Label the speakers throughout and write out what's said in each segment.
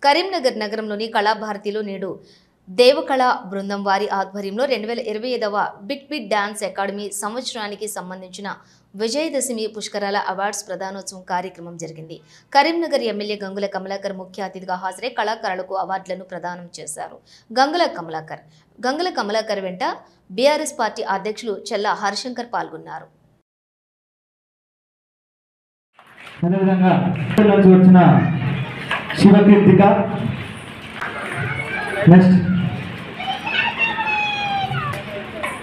Speaker 1: కరీంనగర్ నగరంలోని కళాభారతిలో నేడు దేవకళ బృందం వారి ఆధ్వర్యంలో 2025వ బిట్ బిట్ డాన్స్ అకాడమీ సంవత్సరానికి సంబంధించిన విజయదశమి పుష్కరాల అవార్డ్స్ ప్రదానోత్సవం కార్యక్రమం జరిగింది. కరీంనగర్ ఎమ్మెల్యే గంగుల కమలాకర్ ముఖ్య అతిథిగా హాజరై కళాకారులకు అవార్డులను ప్రదానం చేశారు. గంగుల కమలాకర్ వెంట బీఆర్ఎస్ పార్టీ అధ్యక్షులు చెల్లా హరిశంకర్ పాల్గొన్నారు.
Speaker 2: శివకీర్తిక నెక్స్ట్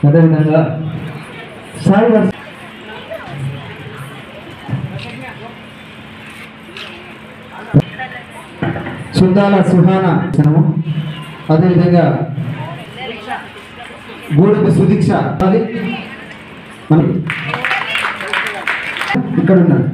Speaker 2: అదేవిధంగా సాయి సుద్దాల సుహానా అదేవిధంగా గూడెపు సుదీక్ష ఇక్కడ ఉన్నారు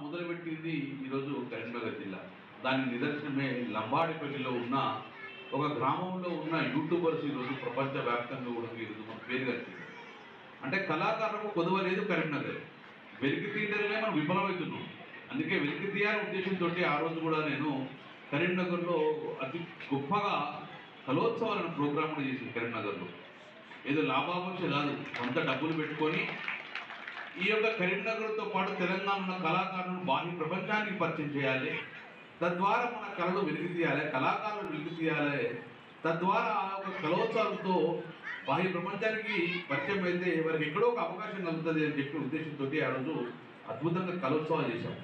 Speaker 3: మొదలుపెట్టింది ఈరోజు కరీంనగర్ జిల్లా. దాని నిదర్శనమే లంబాడిపల్లిలో ఉన్న ఒక గ్రామంలో ఉన్న యూట్యూబర్స్ ఈరోజు ప్రపంచవ్యాప్తంగా కూడా ఈరోజు మన పేరు కలిసింది. అంటే కళాకారులకు కొదవలేదు కరీంనగర్. వెలికి తీయడంలోనే మనం విఫలమవుతున్నాం. అందుకే వెలికి తీయాలనే ఉద్దేశంతో ఆ రోజు కూడా నేను కరీంనగర్లో అతి గొప్పగా కలోత్సవాలను ప్రోగ్రామ్ కూడా చేసింది. కరీంనగర్లో ఏదో లాభాపేక్ష కాదు, కొంత డబ్బులు పెట్టుకొని ఈ యొక్క కరీంనగర్తో పాటు తెలంగాణ ఉన్న కళాకారులను బాహ్య ప్రపంచానికి పరిచయం చేయాలి. తద్వారా మన కళలు వెలికి తీయాలి, కళాకారులు వెలికి తీయాలి. తద్వారా ఆ యొక్క కళోత్సవాలతో బాహ్య ప్రపంచానికి పరిచయం అయితే వారికి ఎక్కడో ఒక అవకాశం కలుగుతుంది అని చెప్పి ఉద్దేశంతో ఆ రోజు అద్భుతంగా కళోత్సవాలు చేశాం.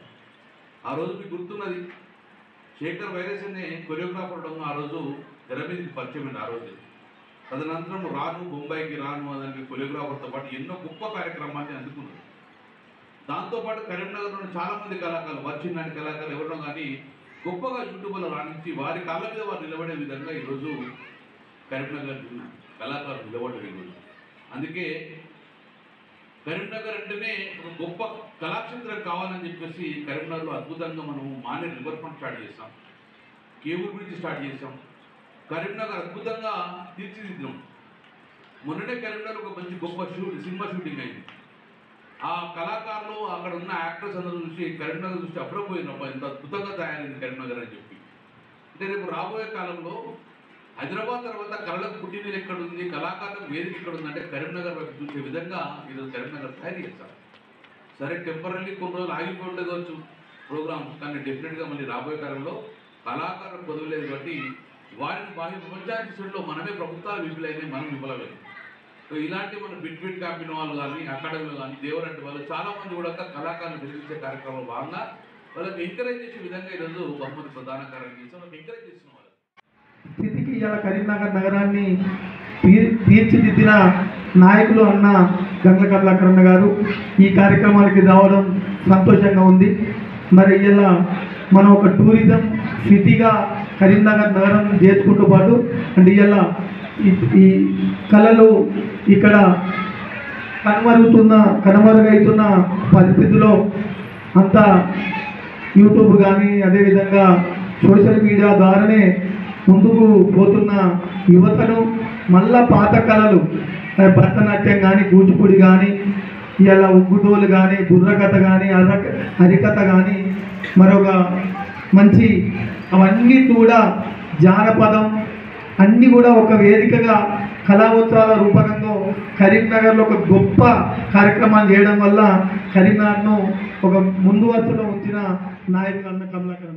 Speaker 3: ఆ రోజు మీకు గుర్తున్నది, శేఖర్ వైరస్ అనే కొరియోగ్రాఫర్ ఆ రోజు తెర మీదకి పరిచయం అయింది. ఆ రోజు తదనంతరం రాను బొంబాయికి రాను అనే కొరియోగ్రాఫర్తో పాటు ఎన్నో గొప్ప కార్యక్రమాన్ని అందుకున్నారు. దాంతోపాటు కరీంనగర్లో చాలామంది కళాకారులు, వచ్చినాని కళాకారులు ఎవరో కానీ గొప్పగా యూట్యూబ్లో రాణించి వారి కాళ్ళ మీద వారు నిలబడే విధంగా ఈరోజు కరీంనగర్ కళాకారులు నిలబడ్డారు ఈరోజు. అందుకే కరీంనగర్ అంటేనే ఒక గొప్ప కళాక్షేత్రం కావాలని చెప్పేసి కరీంనగర్లో అద్భుతంగా మనం మానేర్ రివర్ ఫ్రంట్ స్టార్ట్ చేస్తాం, కేబుల్ బ్రిడ్జ్ స్టార్ట్ చేసాం. కరీంనగర్ అద్భుతంగా తీర్చిదిద్దాం. మొన్ననే కరీంనగర్ ఒక మంచి గొప్ప సినిమా షూటింగ్ అయింది. ఆ కళాకారులు అక్కడ ఉన్న యాక్టర్స్ అందరూ చూసి కరీంనగర్ చూసి అప్పుడపోయినప్పుడు ఎంత అద్భుతంగా తయారైంది కరీంనగర్ అని చెప్పి. అంటే రేపు రాబోయే కాలంలో హైదరాబాద్ తర్వాత కళలకు పుట్టినీరు ఎక్కడ ఉంది, కళాకారులకు వేదిక ఎక్కడ ఉందంటే కరీంనగర్ వైపు చూసే విధంగా ఈరోజు కరీంనగర్ తయారు చేస్తారు. సరే టెంపరీ కొన్ని రోజులు ఆగిపోవచ్చు ప్రోగ్రామ్స్, కానీ డెఫినెట్గా మళ్ళీ రాబోయే కాలంలో కళాకారులకు పొదవలేదు కాబట్టి వారిని బాహ్య ప్రపంచానికి చూడలో మనమే ప్రభుత్వాలు విఫలమైనాయి, మనం విఫలమైంది. సో ఇలాంటి మన బిట్ బిట్ కంపెనీ వాళ్ళు కానీ అకాడమీలు కానీ దేవరంటి వాళ్ళు చాలామంది కూడా కళాకారులు వెలిగించే కార్యక్రమంలో భాగంగా వాళ్ళకి ఎంకరేజ్ చేసే విధంగా ఈరోజు బహుమతి ప్రధాన కార్యం చేసి వాళ్ళకి ఎంకరేజ్ చేసిన వాళ్ళు
Speaker 2: స్థితికి ఇలా కరీంనగర్ నగరాన్ని తీర్చిదిద్దిన నాయకులు అన్న గంగుల కమలాకర్ గారు ఈ కార్యక్రమానికి రావడం సంతోషంగా ఉంది. మరి ఇలా మనం ఒక టూరిజం సిటీగా కరీంనగర్ నగరం చేసుకుంటూ పాటు అంటే ఇలా ఈ కళలు ఇక్కడ కనుమరుగైతున్న పరిస్థితిలో అంతా యూట్యూబ్ కానీ అదేవిధంగా సోషల్ మీడియా ద్వారానే ముందుకు పోతున్న యువతను మళ్ళా పాత కళలు భరతనాట్యం కానీ కూచిపూడి కానీ ఇలా ఉగ్గుటోలు కానీ బుర్రకథ కానీ హరికథ కానీ మరొక మంచి అవన్నీ కూడా జానపదం అన్నీ కూడా ఒక వేదికగా కళాోత్సవాల రూపకంగా కరీంనగర్లో ఒక గొప్ప కార్యక్రమాలు చేయడం వల్ల కరీంనగర్ను ఒక ముందు వరుసలో ఉంచిన నాయకులు అన్న కమలాకర్.